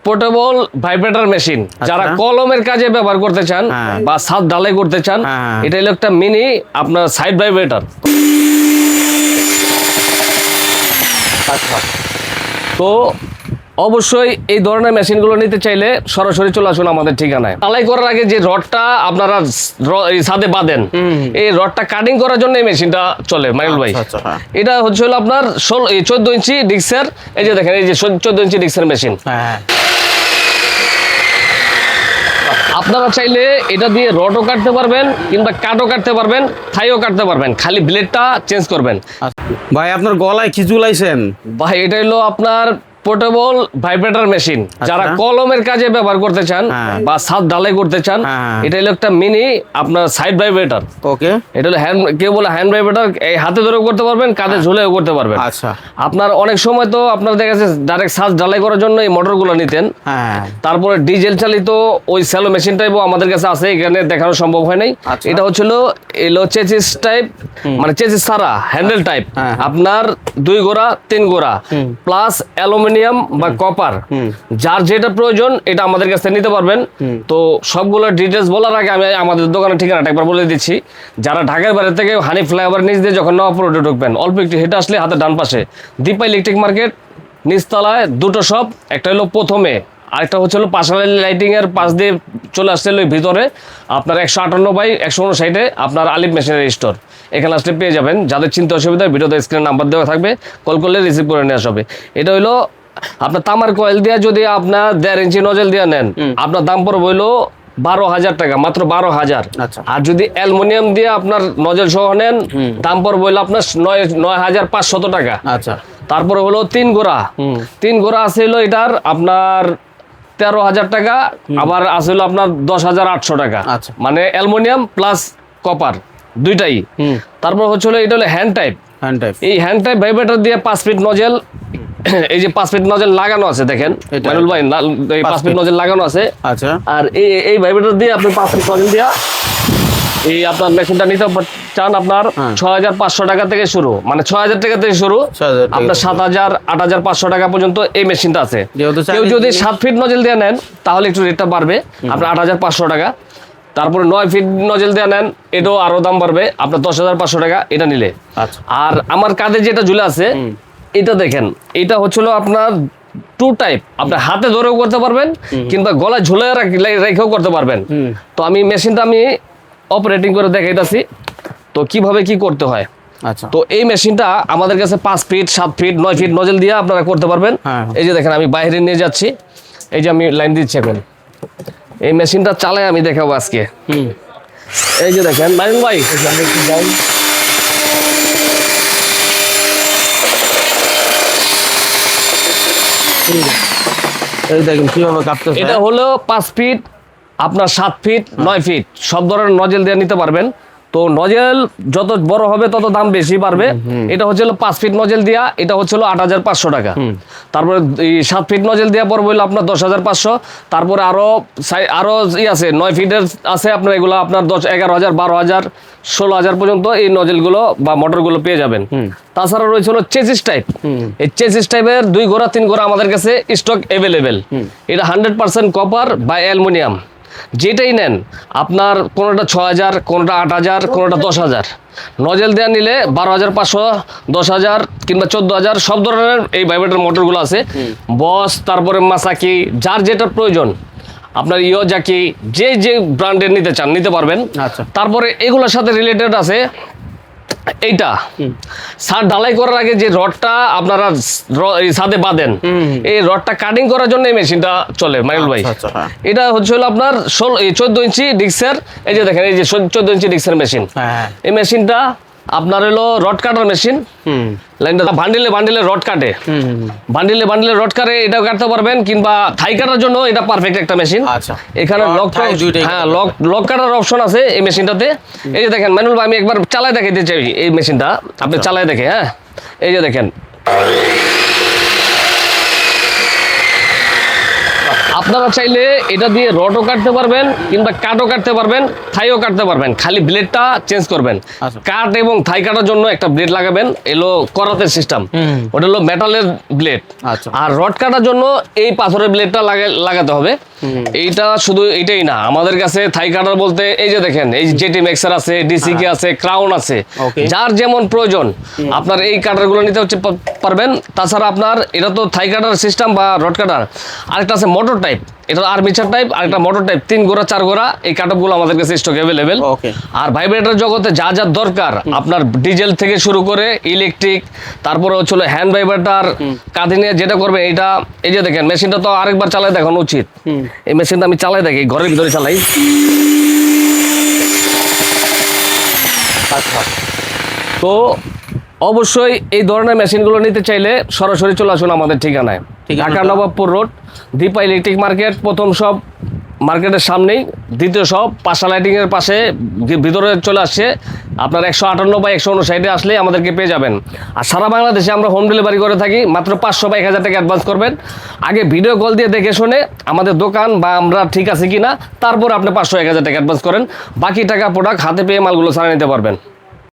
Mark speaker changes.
Speaker 1: Portable vibrator machine যারা কলমের কাজে ব্যবহার করতে চান বা ছাদ ঢালাই করতে চান, এটা হলো একটা মিনি আপনার সাইড ভাইব্রেটর। তো অবশ্যই এই ধরনের মেশিনগুলো নিতে চাইলে সরাসরি চলে আসুন আমাদের ঠিকানায়। ঢালাই করার আগে যে রডটা আপনারা ছাদে বাঁধেন, এই রডটা কাটিং করার জন্য এই মেশিনটা চলে মাইনুল ভাই। এটা হচ্ছে হলো আপনার 14 ইঞ্চি ডিক্সের, এই যে দেখেন এই যে 14 ইঞ্চি ডিক্সের মেশিন। আপনারা চাইলে এটা দিয়ে রডও কাটতে পারবেন কিংবা কাটও কাটতে পারবেন, থাইও কাটতে পারবেন, খালি ব্লেডটা চেঞ্জ করবেন।
Speaker 2: ভাই আপনার গলায় কি ঝুলাইছেন?
Speaker 1: ভাই এটা হলো আপনার পোর্টেবল ভাইব্রেটর মেশিন যারা কলমের কাজে ব্যবহার করতে চান বা ছাদ ঢালাই করতে চান, এটা হলো একটা মিনি আপনার সাইড ভাইব্রেটর।
Speaker 2: ওকে,
Speaker 1: এটা হলো হ্যান্ড, কেউ বলে হ্যান্ড ভাইব্রেটর, এই হাতে ধরেও করতে পারবেন, কাঁধে ঝুলেও করতে পারবেন।
Speaker 2: আচ্ছা,
Speaker 1: আপনার অনেক সময় তো আপনার দেখা যাচ্ছে ডাইরেক্ট ছাদ ঢালাই করার জন্য এই মোটরগুলো নিতেন, তারপরে ডিজেল চালিত ওই স্যালো মেশিন টাইপও আমাদের কাছে আছে, এখানে দেখানো সম্ভব হয় নাই। এটা হচ্ছিল এলো চেসিস টাইপ, মানে চেসিস ছাড়া হ্যান্ডেল টাইপ, আপনার 2 গোড়া 3 গোড়া প্লাস অ্যালুমিনিয়াম বা কপার, যার যেটা প্রয়োজন এটা আমাদের কাছে নিতে পারবেন। তো সবগুলো ডিটেলস বলার আগে আমি আমাদের দোকানের ঠিকানাটা একবার বলে দিচ্ছি। যারা ঢাকার বাইরে থেকে হানি ফ্লাইওভার নিচ দিয়ে যখন নওয়াপুর রোডে ঢুকবেন, অল্প একটু হেঁটে আসলে হাতের ডান পাশে দীপা ইলেকট্রিক মার্কেট, নিচতলায় 2টো শপ, একটা হলো প্রথমে, আরেকটা হচ্ছে হলো পাশাপাশি লাইটিং এর পাশ দিয়ে চলে আসছে ভিতরে আপনার 158/159 আপনার আলিফ মেশিনারি স্টোর, এখানে আসলে পেয়ে যাবেন। যাদের চিন্তা অসুবিধা ভিডিওতে স্ক্রিনে নাম্বার দেওয়া থাকবে, কল করলে রিসিভ করে নিয়ে আসবে। এটা হলো আপনার তামার কয়েল দিয়ে যদি আপনার 1.5 ইঞ্চি নজল দিয়ে নেন, আপনার দাম পড়বে হইলো 12,000 টাকা, মাত্র 12,000। আর যদি অ্যালুমিনিয়াম দিয়ে আপনার নজল সহ নেন, দাম পড়বে হইলো আপনার 9,500 টাকা। আচ্ছা, তারপরে হলো 3 গোড়া আছে হলো এটার আপনার 13,000 টাকা, আবার আছে হলো আপনার 10,800 টাকা, মানে অ্যালুমিনিয়াম প্লাস কপার দুইটাই। তারপর হচ্ছে হলো এটা হলো হ্যান্ড টাইপ, এই হ্যান্ড টাইপ ভাইব্রেটর দিয়ে 5 ফিট নজেল, এই যে 5 ফিট নজেল লাগানো আছে দেখেন মাইনুল ভাই, এই 5 ফিট নজেল লাগানো আছে। আচ্ছা, আর এই ভাইব্রেটর দিয়ে আপনি 5 ফিট নজেল দিয়া এই আপনার মেশিনটা নিতে চান, আপনার 6,500 টাকা থেকে শুরু, মানে 6,000 টাকা থেকে শুরু, আপনার 7,000 8,500 টাকা পর্যন্ত এই মেশিনটা আছে। কেউ যদি 7 ফিট নজেল দিয়ে নেন তাহলে একটু রেটটা বাড়বে, আপনার 8,500 টাকা। তারপরে 9 ফিট নজেল দিয়ে নেন, এটাও আরো দাম বাড়বে, আপনার 10,500 টাকা এটা নিলে। আর আমার কাঁধে যেটা ঝুলে আছে এটা দেখেন, এটা হচ্ছিল আপনার 2 টাইপ, আপনার হাতে ধরেও করতে পারবেন কিংবা গলায় ঝুলে রেখেও করতে পারবেন। তো আমি মেশিনটা আমি অপারেটিং করে দেখাইতেছি তো কিভাবে কি করতে হয়। আচ্ছা, তো এই মেশিনটা আমাদের কাছে 5 ফিট 7 ফিট 9 ফিট নজল দিয়ে আপনারা করতে পারবেন। এই যে দেখেন আমি বাইরে নিয়ে যাচ্ছি, এই যে আমি লাইন দিচ্ছি এখন, এই মেশিনটা চালায় আমি দেখাবো আজকে। এই যে দেখেন মাইনুল ভাই,
Speaker 2: এই দেখেন কিভাবে কাটতেছে।
Speaker 1: এটা হলো 5 ফিট আপনার 7 ফিট 9 ফিট সব ধরনের নজেল দিয়ে নিতে পারবেন। তো নজেল যত বড় হবে তত দাম বেশি পারবে। এটা হচ্ছে 5 ফিট নজেল দিয়া, এটা হচ্ছে 8,500 টাকা। তারপরে 7 ফিট নজেল দিয়া পড়বে হলো আপনার 10,500। তারপরে আরো আছে 9 ফিটের আছে আপনার, এগুলো আপনার 10 11,000 12,000 16,000 পর্যন্ত এই নজেলগুলো বা মোটরগুলো পেয়ে যাবেন। তাছাড়া রয়েছে হলো চেসিস টাইপ, এই চেসিস টাইপের 2 গোড়া 3 গোড়া আমাদের কাছে স্টক অ্যাভেলেবেল। এটা 100% কপার বা অ্যালুমিনিয়াম, যেটাই নেন আপনার কোনোটা 6,000, কোনোটা 8,000, কোনোটা 10,000। নজেল দেওয়া নিলে 12,500, 10,000 কিংবা 14,000 সব ধরনের এই ভাইব্রেটর মোটরগুলো আছে। বস, তারপরে মাসাকি, যার যেটা প্রয়োজন আপনার ইয়ামাহা যে ব্র্যান্ডের নিতে চান নিতে পারবেন। আচ্ছা, তারপরে এগুলোর সাথে রিলেটেড আছে এইটা ছাদ ঢালাই করার আগে যে রডটা আপনারা ছাদে বাঁধেন, এই রডটা কাটিং করার জন্য এই মেশিনটা চলে মাইনুল ভাই। এটা হচ্ছে হলো আপনার 14 ইঞ্চি ডিক্সের, এই যে দেখেন এই যে 14 ইঞ্চি ডিক্সের মেশিন। এই মেশিনটা আপনার হলো রড কাটার মেশিন, লাইনটা বান্ডিলে রড কাটে, বান্ডিলে রড কাটে, এটাও কাটতে পারবেন কিংবা থাই কাটার জন্য এটা পারফেক্ট একটা মেশিন। এখানে লক কাটার অপশন আছে এই মেশিনটাতে। এই যে দেখেন ম্যানুয়াল, আমি একবার চালায় দেখাইতে চাই এই মেশিনটা, আপনি চালায় দেখে। হ্যাঁ, এই যে দেখেন আপনারা চাইলে এটা দিয়ে রডও কাটতে পারবেন কিংবা কাটও কাটতে পারবেন, থাইও কাটতে পারবেন, খালি ব্লেডটা চেঞ্জ করবেন।
Speaker 2: আচ্ছা।
Speaker 1: কাট এবং থাই কাটার জন্য একটা ব্লেড লাগাবেন, এলো করাতের সিস্টেম, ওটা হলো মেটালের ব্লেড।
Speaker 2: আচ্ছা।
Speaker 1: আর রড কাটার জন্য এই পাথরের ব্লেডটা লাগাতে হবে। এইটা শুধু এটাই না, আমাদের কাছে থাই কাটার বলতে এই যে দেখেন, এই জেটি ম্যাক্সার আছে, ডিসিকে আছে, ক্রাউন আছে,
Speaker 2: Okay.
Speaker 1: যার যেমন প্রয়োজন আপনার এই কাটারগুলো নিতে হচ্ছে পারবেন। তাছাড়া আপনার এটা তো থাই কাটার সিস্টেম বা রড কাটার, আরেকটা আছে মোটর টাইপ, এটা আর্মিচার টাইপ, আরেকটা মোটর টাইপ, 3 গোড়া 4 গোড়া। এই কাটআপগুলো আমাদের কাছে স্টক অ্যাভেলেবেল।
Speaker 2: Okay.
Speaker 1: আর ভাইব্রেটর জগতে যা যা দরকার আপনার ডিজেল থেকে শুরু করে ইলেকট্রিক, তারপরে হচ্ছিল হ্যান্ড ভাইব্রেটর, কাঁধে নিয়ে যেটা করবে এইটা। এই যে দেখেন মেশিনটা তো আরেকবার চালাই দেখানো উচিত। এই মেশিনটা আমি চালাই দেখি, ঘরের ভিতরে চালাই। তো অবশ্যই এই ধরনের মেশিনগুলো নিতে চাইলে সরাসরি চলে আসুন আমাদের ঠিকানায়, Dhaka Nawabpur road, Dipa electric market, প্রথম সব মার্কেটের সামনেই, দ্বিতীয় সব পাশা লাইটিংয়ের পাশে ভিতরে চলে আসছে। আপনার 158 বা 159 আসলে আমাদেরকে পেয়ে যাবেন। আর সারা বাংলাদেশে আমরা হোম ডেলিভারি করে থাকি। মাত্র 500 বা 1000 টাকা অ্যাডভান্স করবেন, আগে ভিডিও কল দিয়ে দেখে শুনে আমাদের দোকান বা আমরা ঠিক আছে কিনা, তারপর আপনি 500-1000 টাকা অ্যাডভান্স করেন, বাকি টাকা প্রোডাক্ট হাতে পেয়ে মালগুলো ছাড়া নিতে পারবেন।